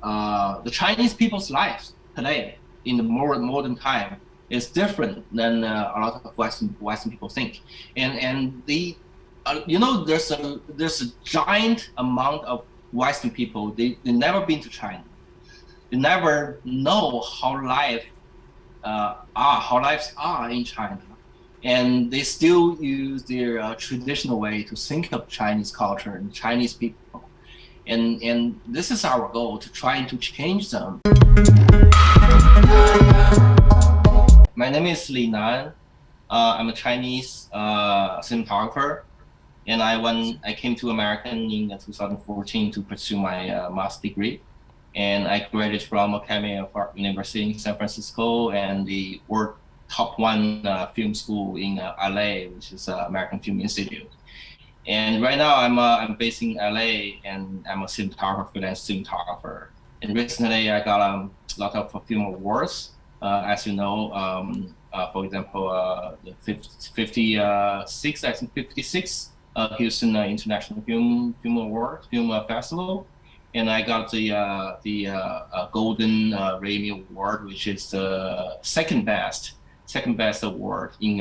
the Chinese people's lives today in the more modern time is different than a lot of Western people think, and the there's a giant amount of Western people. They never been to China. They never know how lives are in China, and they still use their traditional way to think of Chinese culture and Chinese people. And this is our goal, to try to change them. My name is Li Nan. I'm a Chinese cinematographer, and I came to America in 2014 to pursue my master's degree. And I graduated from Academy of Art University in San Francisco and the world top one film school in LA, which is American Film Institute. And right now I'm based in LA, and I'm a cinematographer. And recently I got a lot of film awards. As you know, for example, the 56 Houston International Film Award, Film Festival. And I got the Golden Ramy Award, which is the second best award in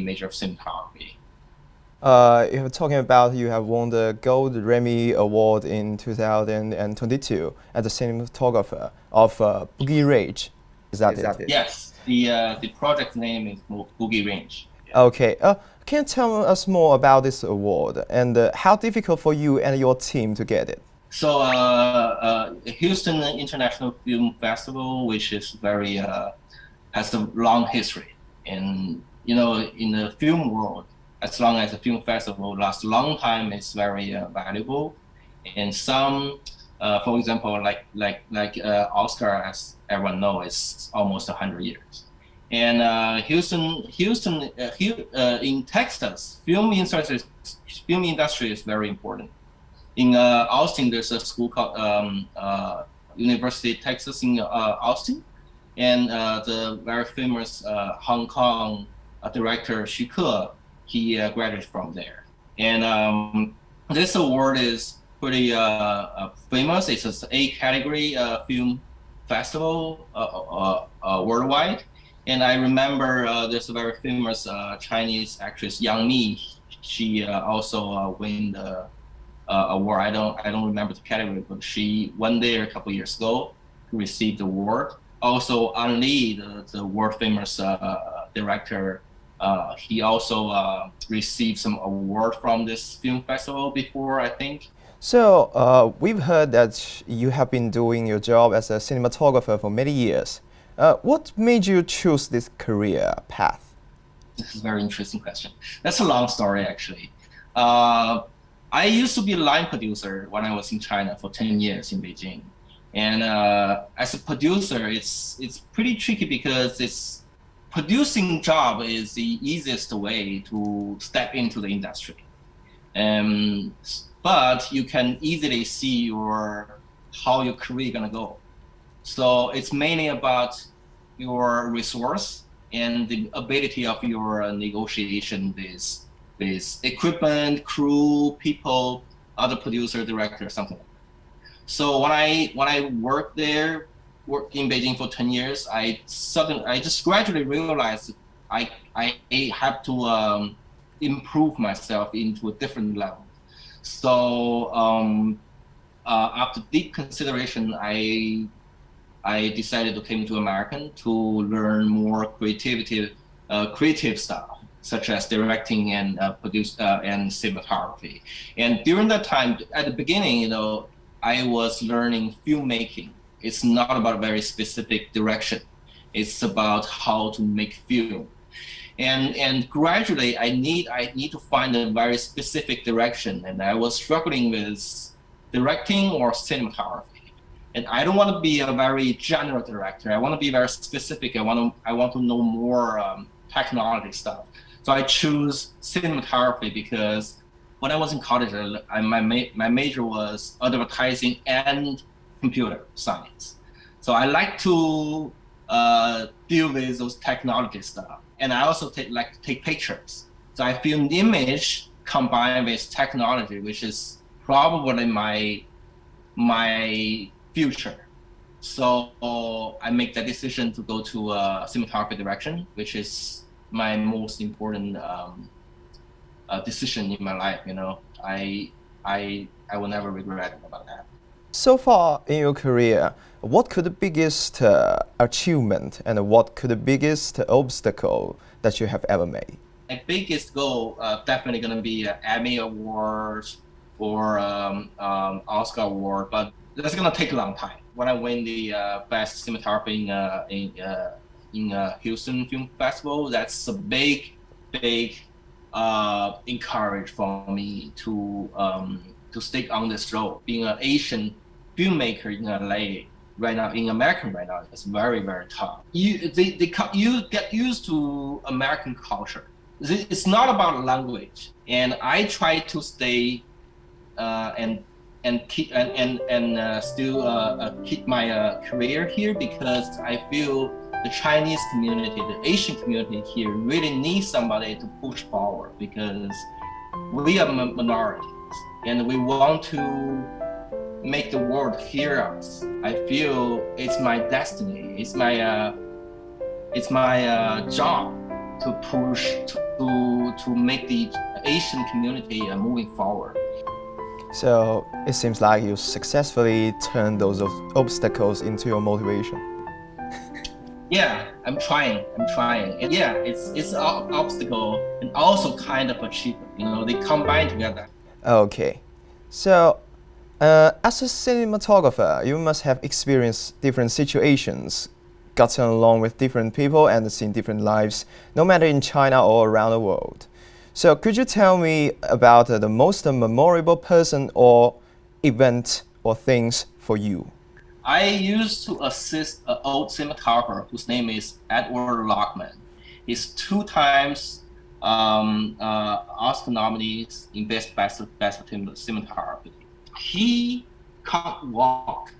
major of cinematography. You're talking about you have won the Gold Ramy Award in 2022 as a cinematographer of Boogie Range. Is that it? Yes. The project name is Boogie Range. Yeah. Okay. Can you tell us more about this award and how difficult for you and your team to get it? So Houston International Film Festival, which is has a long history, and in the film world, as long as the film festival lasts a long time, it's very valuable. And some, for example, like Oscar, as everyone knows, it's almost 100 years. And Houston, in Texas, film industry is very important. In Austin, there's a school called University of Texas in Austin, and the very famous Hong Kong director Xu Ke, he graduated from there. And this award is pretty famous. It's an A-category film festival worldwide. And I remember there's a very famous Chinese actress Yang Mi. She also won the award. I don't remember the category, but she went there a couple years ago to receive the award. Also, An Li, the world famous director, he also received some award from this film festival before, I think. So we've heard that you have been doing your job as a cinematographer for many years. What made you choose this career path? This is a very interesting question. That's a long story, actually. I used to be a line producer when I was in China for 10 years in Beijing. And as a producer, it's pretty tricky because producing job is the easiest way to step into the industry. But you can easily see how your career gonna go. So it's mainly about your resource and the ability of your negotiation with equipment, crew, people, other producer, director, something like that. So when I worked in Beijing for 10 years, I just gradually realized I have to improve myself into a different level. So after deep consideration, I decided to come to American to learn more creative stuff, such as directing and and cinematography. And during that time, at the beginning, I was learning filmmaking. It's not about a very specific direction. It's about how to make film. And gradually, I need to find a very specific direction. And I was struggling with directing or cinematography. And I don't want to be a very general director. I want to be very specific. I want to know more technology stuff. So I choose cinematography because when I was in college, my major was advertising and computer science. So I like to deal with those technology stuff. And I also like to take pictures. So I film the image combined with technology, which is probably my future. So I make that decision to go to cinematography direction, which is my most important decision in my life. You know, I will never regret about that. So far in your career, what could the biggest achievement and what could the biggest obstacle that you have ever made? My biggest goal definitely going to be Emmy Awards or Oscar Award, but that's going to take a long time. When I win the best cinematography in Houston Film Festival, that's a big encourage for me to stick on this road. Being an Asian filmmaker in LA right now, in America right now, it's very tough. You get used to American culture. It's not about language, and I try to stay and keep still keep my career here, because I feel the Chinese community, the Asian community here really needs somebody to push forward, because we are minorities and we want to make the world hear us. I feel it's my destiny. It's my job to push to make the Asian community moving forward. So it seems like you successfully turned those obstacles into your motivation. Yeah, I'm trying. And yeah, it's an obstacle and also kind of achievement. You know, they combine together. Okay, so as a cinematographer, you must have experienced different situations, gotten along with different people and seen different lives, no matter in China or around the world. So could you tell me about the most memorable person or event or things for you? I used to assist an old cinematographer whose name is Edward Lockman. He's 2 times Oscar nominees in Best Cinematography. He can't walk.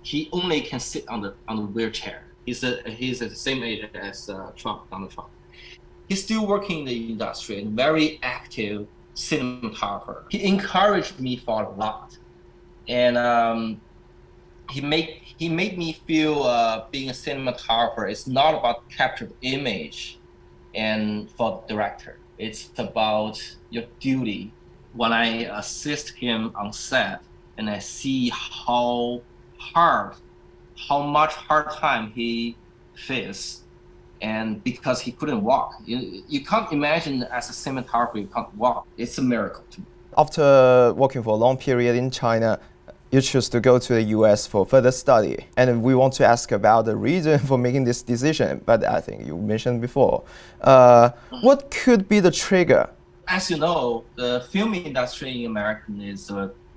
He only can sit on the wheelchair. He's the same age as Donald Trump. He's still working in the industry and very active cinematographer. He encouraged me for a lot, and he made me feel being a cinematographer is not about capture image, and for the director, it's about your duty. When I assist him on set and I see how much hard time he faced, and because he couldn't walk, you can't imagine as a cinematographer you can't walk. It's a miracle to me. After working for a long period in China, you choose to go to the US for further study. And we want to ask about the reason for making this decision, but I think you mentioned before. What could be the trigger? As you know, the film industry in America is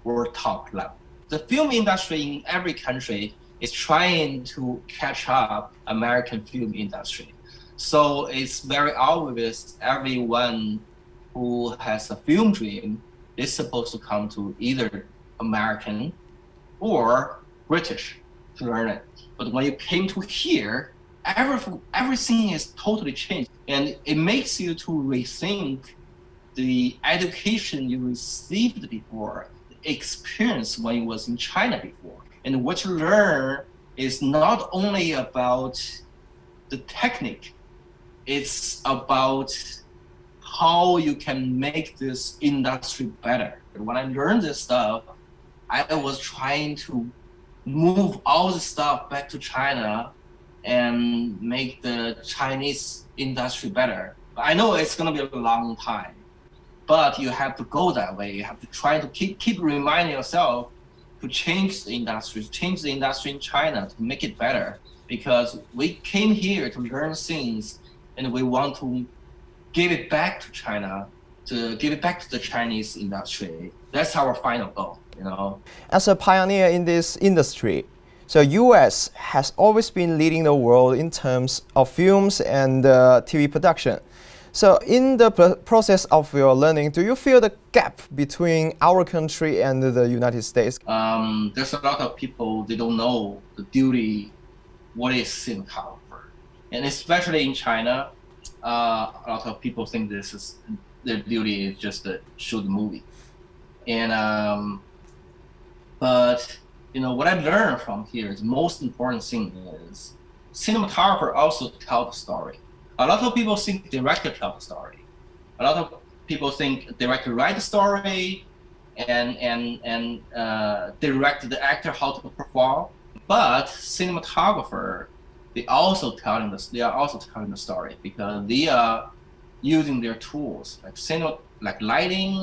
world top level. The film industry in every country is trying to catch up American film industry. So it's very obvious everyone who has a film dream is supposed to come to either American or British to learn it. But when you came to here, everything is totally changed, and it makes you to rethink the education you received before, the experience when you was in China before. And what you learn is not only about the technique, it's about how you can make this industry better. When I learned this stuff, I was trying to move all the stuff back to China and make the Chinese industry better. I know it's gonna be a long time, but you have to go that way. You have to try to keep reminding yourself to change the industry in China to make it better. Because we came here to learn things, and we want to give it back to China, to give it back to the Chinese industry. That's our final goal, you know. As a pioneer in this industry, so US has always been leading the world in terms of films and TV production. So in the process of your learning, do you feel the gap between our country and the United States? There's a lot of people, they don't know the duty, what is cinematographer. And especially in China, a lot of people think this is their duty is just to shoot the movie. And but what I learned from here is the most important thing is cinematographer also tell the story. A lot of people think director tell the story. A lot of people think director write the story and direct the actor how to perform. But cinematographer, they are also telling the story because they are using their tools like lighting,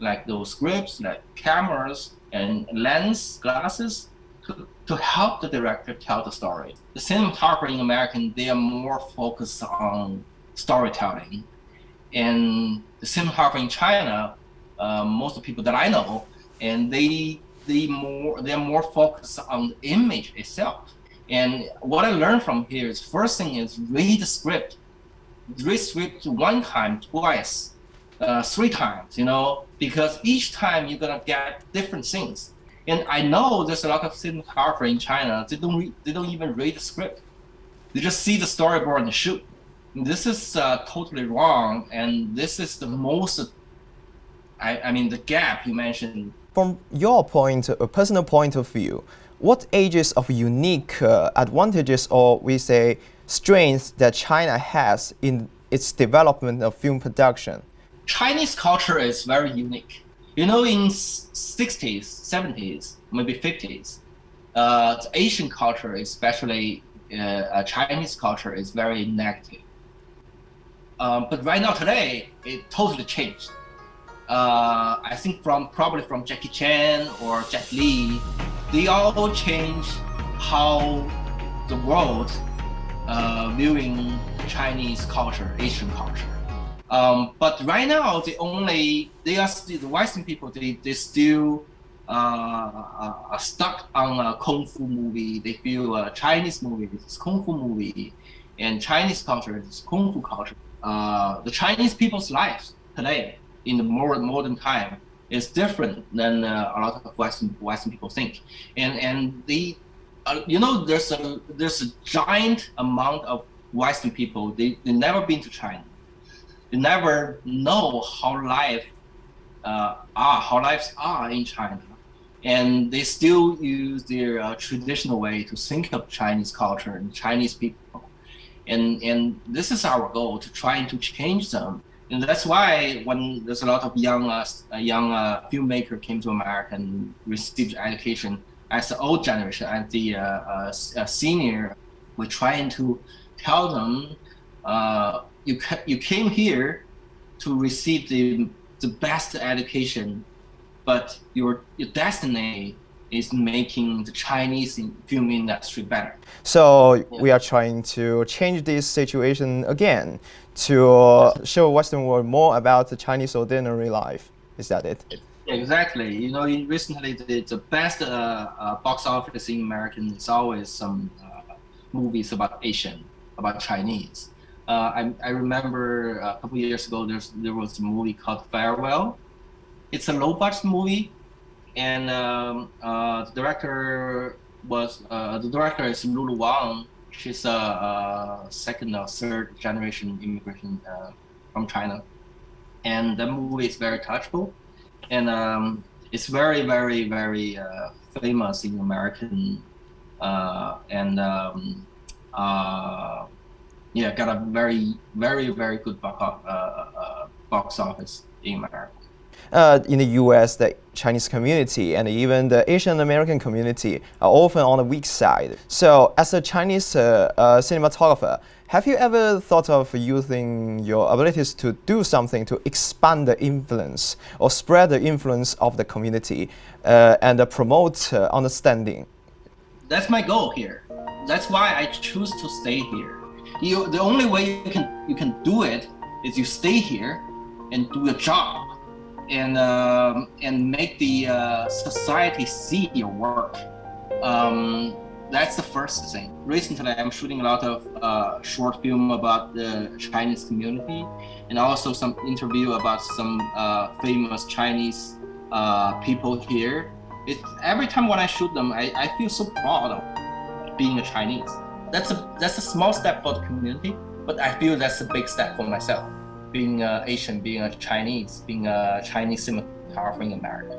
like those scripts, like cameras and lens glasses to help the director tell the story. The cinematographer in American, they are more focused on storytelling. And the cinematographer in China, most of the people that I know, and they're more focused on the image itself. And what I learned from here is first thing is read the script. Read script one time, twice, 3 times, because each time you're gonna get different things. And I know there's a lot of cinematographers in China, they don't even read the script. They just see the storyboard and shoot. This is totally wrong, and this is the most, the gap you mentioned. From your personal point of view, what ages of unique advantages, or we say strengths, that China has in its development of film production? Chinese culture is very unique. In 60s, 70s, maybe 50s, the Asian culture, especially Chinese culture, is very negative. But right now, today, it totally changed. I think probably from Jackie Chan or Jet Li, they all changed how the world viewing Chinese culture, Asian culture. But right now, the Western people, they still are stuck on a kung fu movie. They feel Chinese movie is kung fu movie, and Chinese culture is kung fu culture. The Chinese people's lives today, in the more modern time, is different than a lot of Western people think. And they, there's a giant amount of Western people. They never been to China. They never know how lives are in China, and they still use their traditional way to think of Chinese culture and Chinese people. And this is our goal, to try to change them. And that's why when there's a lot of young filmmaker came to America and received education as the old generation, as the senior, we're trying to tell them, you came here to receive the best education, but your destiny is making the Chinese film industry better. So we are trying to change this situation again to show Western world more about the Chinese ordinary life. Is that it? Exactly. Recently the best box office in American is always some movies about Asian, about Chinese. I remember a couple of years ago there was a movie called Farewell. It's a low budget movie, and the director is Lulu Wang. She's a second or third generation immigrant from China, and the movie is very touchable, and it's very, very, very famous in American, and got a very, very, very good box office in America. In the US, the Chinese community and even the Asian American community are often on the weak side. So, as a Chinese cinematographer, have you ever thought of using your abilities to do something to expand the influence or spread the influence of the community and promote understanding? That's my goal here. That's why I choose to stay here. The only way you can do it is you stay here and do your job, and make the society see your work. That's the first thing. Recently, I'm shooting a lot of short film about the Chinese community, and also some interview about some famous Chinese people here. Every time when I shoot them, I feel so proud of being a Chinese. That's a small step for the community, but I feel that's a big step for myself. Being Asian, being a Chinese, being a Chinese cinematographer in America.